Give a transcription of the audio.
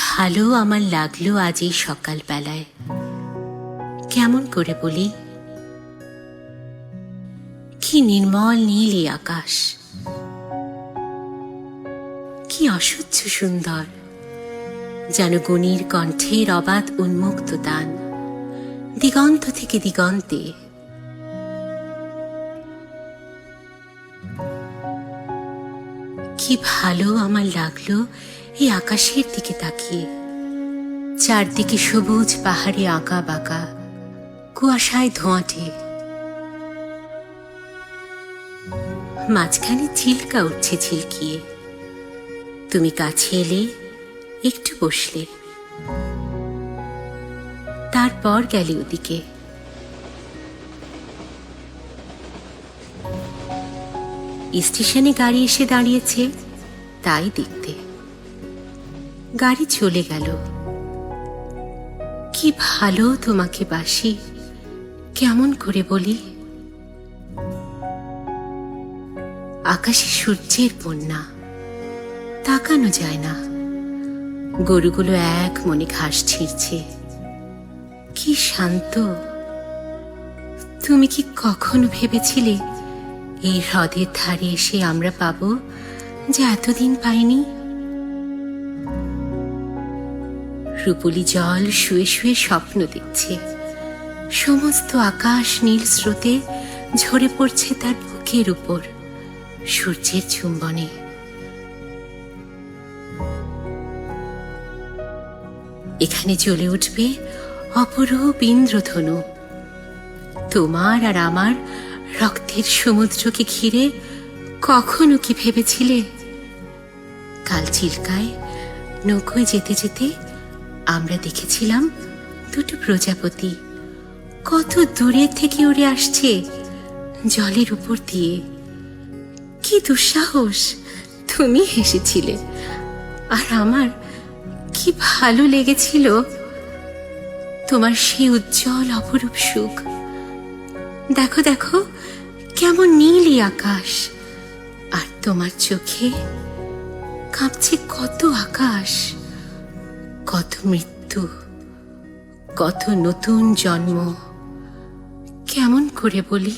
ভালো আমার লাগলো আজ এই সকালবেলায়, কেমন করে বলি। কি নির্মল নীল এই আকাশ, কি অসহ্য সুন্দর, যেন গণির কণ্ঠের অবাধ উন্মুক্ত দান দিগন্ত থেকে দিগন্তে। কি ভালো আমার লাগলো এই আকাশের দিকে তাকিয়ে। চারদিকে সবুজ পাহাড়ে আঁকা বাঁকা, কুয়াশায় ধোঁয়াটে, মাঝখানে চিল্কা উঠছে ঝিলকিয়ে। তুমি কাছে এলে, একটু বসলে, তারপর গেলে ওদিকে। স্টেশনে গাড়ি এসে দাঁড়িয়েছে, তাই দেখতে। গাড়ি চলে গেল। কি ভালো তোমাকে বাসি, কেমন করে বলি। আকাশে সূর্যের বন্যা, তাকানো যায় না। গরুগুলো এক মনে ঘাস ছিঁড়ছে, কি শান্ত। তুমি কি কখনো ভেবেছিলে এই হ্রদের ধারে এসে আমরা পাবো যে এতদিন পাইনি? রূপলি জল শুয়ে শুয়ে স্বপ্ন দেখছে, সমস্ত আকাশ নীল স্রোতে ঝরে পড়ছে তার বুকের উপর সূর্যের চুম্বনে। এখানে জ্বলে উঠবে অপরূপ ইন্দ্রধনু। তোমার আর আমার রক্তের সমুদ্রকে ঘিরে কখনো কি ভেবেছিলে? কাল চিল্কায় নৌকোয় যেতে যেতে আমরা দেখেছিলাম দুটো প্রজাপতি কত দূরে থেকে উড়ে আসছে জলের উপর দিয়ে। কি দুঃসাহস! তুমি হেসেছিলে, আর আমার কি ভালো লেগেছিল তোমার সেই উজ্জ্বল অপরূপ সুখ। দেখো দেখো, কেমন নীল আকাশ, আর তোমার চোখে কাঁপছে কত আকাশ, কত মৃত্যু, কত নতুন জন্ম। কেমন করে বলি।